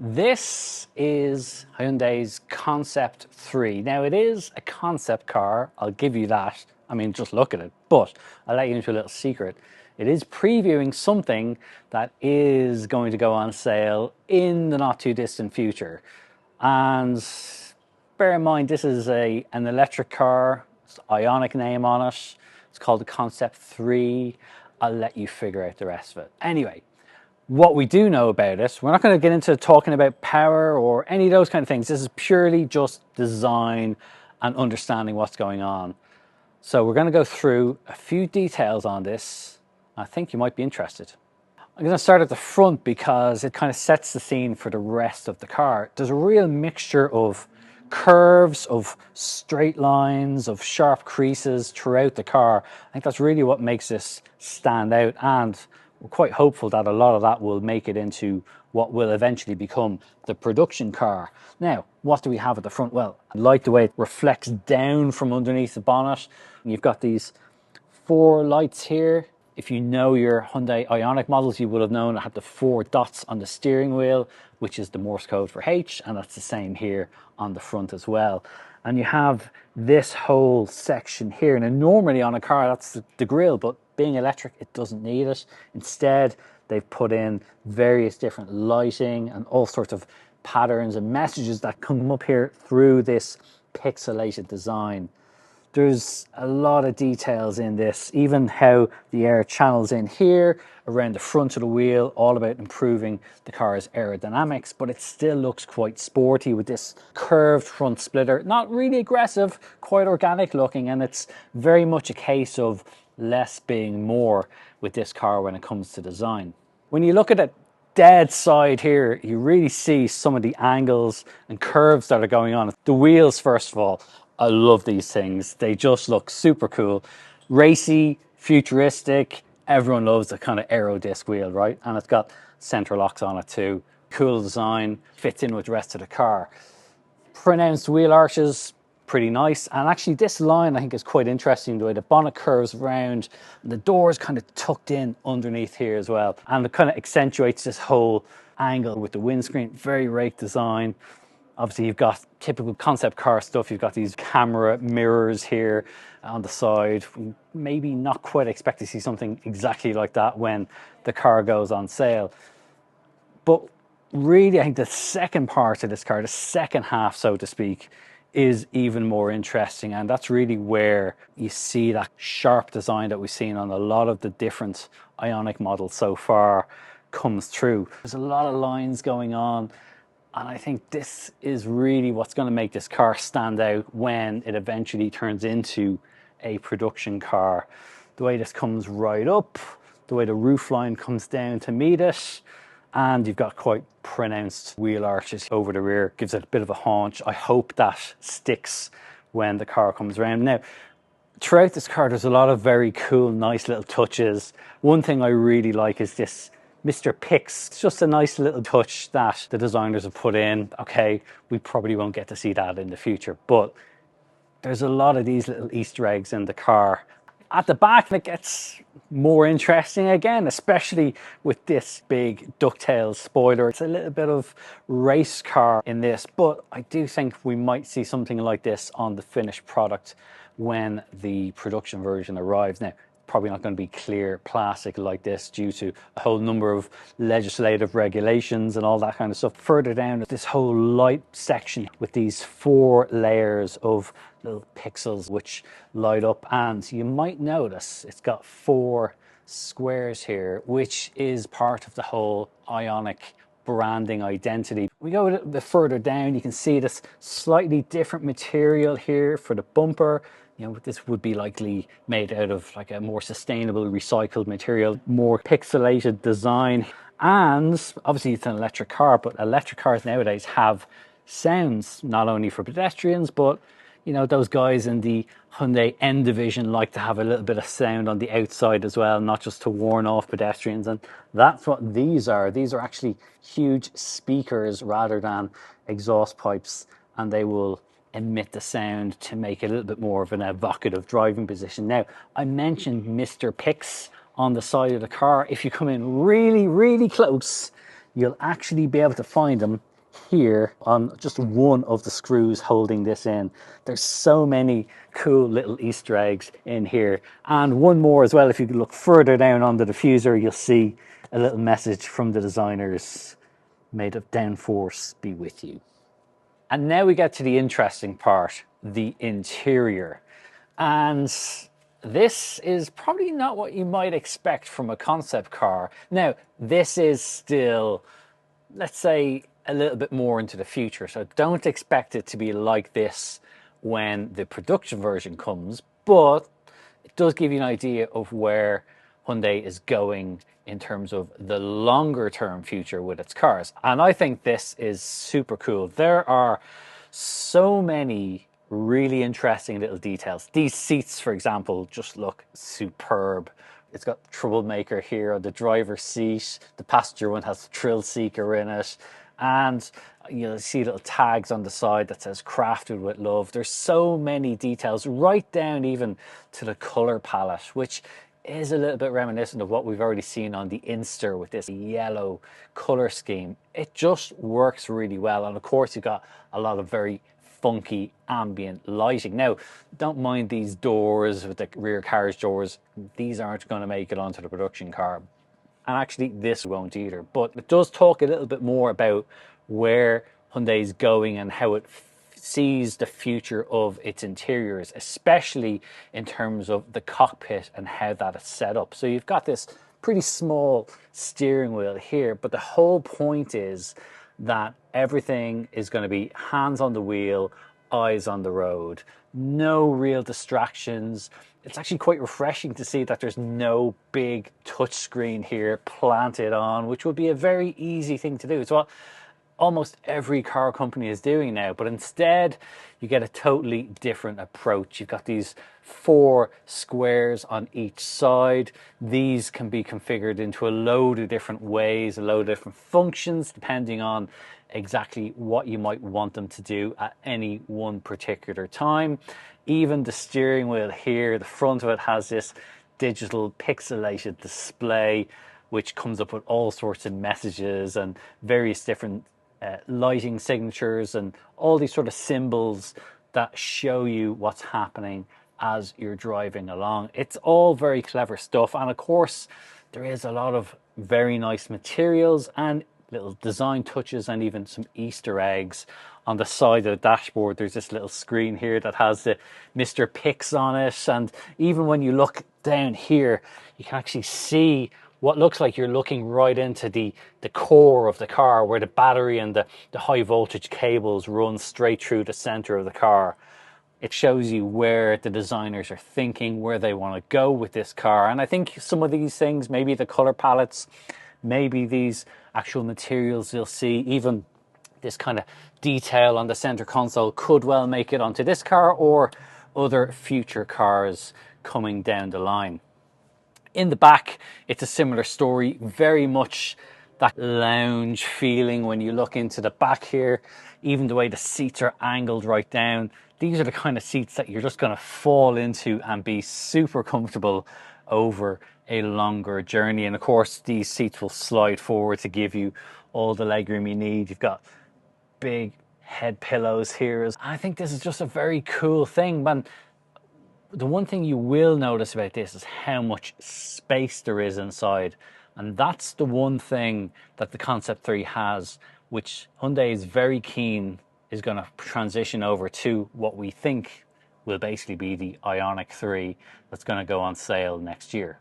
This is Hyundai's Concept 3. Now it is a concept car, I'll give you that. I mean, just look at it, but I'll let you into a little secret. It is previewing something that is going to go on sale in the not too distant future. And bear in mind, this is an electric car. It's Ioniq name on it. It's called the Concept 3. I'll let you figure out the rest of it. Anyway, what we do know about it, we're not going to get into talking about power or any of those kind of things. This is purely just design and understanding what's going on. So we're going to go through a few details on this. I think you might be interested. I'm going to start at the front because it kind of sets the scene for the rest of the car. There's a real mixture of curves, of straight lines, of sharp creases throughout the car. I think that's really what makes this stand out, and we're quite hopeful that a lot of that will make it into what will eventually become the production car. Now, what do we have at the front? Well, I like the way it reflects down from underneath the bonnet. You've got these 4 lights here. If you know your Hyundai Ioniq models, you would have known it had the 4 dots on the steering wheel, which is the Morse code for H, and that's the same here on the front as well. And you have this whole section here. And normally on a car, that's the grille, but being electric, it doesn't need it. Instead, they've put in various different lighting and all sorts of patterns and messages that come up here through this pixelated design. There's a lot of details in this, even how the air channels in here around the front of the wheel, all about improving the car's aerodynamics, but it still looks quite sporty with this curved front splitter. Not really aggressive, quite organic looking, and it's very much a case of less being more with this car when it comes to design. When you look at it dead side here, you really see some of the angles and curves that are going on. The wheels, first of all, I love these things. They just look super cool. Racy, futuristic. Everyone loves the kind of aero disc wheel, right? And it's got center locks on it too. Cool design, fits in with the rest of the car. Pronounced wheel arches, pretty nice. And actually this line I think is quite interesting, the way the bonnet curves around and the door is kind of tucked in underneath here as well. And it kind of accentuates this whole angle with the windscreen. Very rake design. Obviously, you've got typical concept car stuff. You've got these camera mirrors here on the side. We maybe not quite expect to see something exactly like that when the car goes on sale. But really, I think the second part of this car, the second half, so to speak, is even more interesting. And that's really where you see that sharp design that we've seen on a lot of the different Ioniq models so far comes through. There's a lot of lines going on. And I think this is really what's going to make this car stand out when it eventually turns into a production car. The way this comes right up, the way the roofline comes down to meet it, and you've got quite pronounced wheel arches over the rear. Gives it a bit of a haunch. I hope that sticks when the car comes around. Now, throughout this car, there's a lot of very cool, nice little touches. One thing I really like is this Mr. Pix. It's just a nice little touch that the designers have put in. Okay, we probably won't get to see that in the future, but there's a lot of these little Easter eggs in the car. At the back, it gets more interesting again, especially with this big ducktail spoiler. It's a little bit of race car in this, but I do think we might see something like this on the finished product when the production version arrives. Now, probably not going to be clear plastic like this due to a whole number of legislative regulations and all that kind of stuff. Further down, this whole light section with these 4 layers of little pixels which light up, and you might notice it's got 4 squares here, which is part of the whole Ioniq branding identity. We go a little bit further down, you can see this slightly different material here for the bumper. You know, this would be likely made out of like a more sustainable recycled material, more pixelated design. And obviously it's an electric car, but electric cars nowadays have sounds, not only for pedestrians, but you know, those guys in the Hyundai N division like to have a little bit of sound on the outside as well, not just to warn off pedestrians. And that's what these are. These are actually huge speakers rather than exhaust pipes, and they will emit the sound to make it a little bit more of an evocative driving position. Now, I mentioned Mr. Pix on the side of the car. If you come in really, really close, you'll actually be able to find them here on just one of the screws holding this in. There's so many cool little Easter eggs in here. And one more as well, if you look further down on the diffuser, you'll see a little message from the designers, made of downforce be with you. And now we get to the interesting part, the interior. And this is probably not what you might expect from a concept car. Now, this is still, let's say, a little bit more into the future. So don't expect it to be like this when the production version comes, but it does give you an idea of where Hyundai is going in terms of the longer term future with its cars. And I think this is super cool. There are so many really interesting little details. These seats, for example, just look superb. It's got Troublemaker here on the driver's seat. The passenger one has Thrill Seeker in it. And you'll see little tags on the side that says crafted with love. There's so many details, right down even to the color palette, which is a little bit reminiscent of what we've already seen on the Inster with this yellow color scheme. It just works really well. And of course, you've got a lot of very funky ambient lighting. Now, don't mind these doors with the rear carriage doors. These aren't going to make it onto the production car. And actually this won't either. But it does talk a little bit more about where Hyundai is going and how it sees the future of its interiors, especially in terms of the cockpit and how that is set up. So you've got this pretty small steering wheel here, but the whole point is that everything is going to be hands on the wheel, eyes on the road, no real distractions. It's actually quite refreshing to see that there's no big touch screen here planted on, which would be a very easy thing to do. It's what almost every car company is doing now, but instead you get a totally different approach. You've got these 4 squares on each side. These can be configured into a load of different ways, a load of different functions, depending on exactly what you might want them to do at any one particular time. Even the steering wheel here, the front of it has this digital pixelated display, which comes up with all sorts of messages and various different lighting signatures and all these sort of symbols that show you what's happening as you're driving along. It's all very clever stuff. And of course, there is a lot of very nice materials and little design touches and even some Easter eggs. On the side of the dashboard, there's this little screen here that has the Mr. Pix on it. And even when you look down here, you can actually see what looks like you're looking right into the core of the car, where the battery and the high voltage cables run straight through the center of the car. It shows you where the designers are thinking, where they want to go with this car. And I think some of these things, maybe the color palettes, maybe these actual materials you'll see, even this kind of detail on the center console could well make it onto this car or other future cars coming down the line. In the back, it's a similar story, very much that lounge feeling when you look into the back here, even the way the seats are angled right down. These are the kind of seats that you're just going to fall into and be super comfortable over a longer journey. And of course, these seats will slide forward to give you all the legroom you need. You've got big head pillows here. I think this is just a very cool thing, man. The one thing you will notice about this is how much space there is inside. And that's the one thing that the Concept 3 has, which Hyundai is very keen is going to transition over to what we think will basically be the Ioniq 3 that's going to go on sale next year.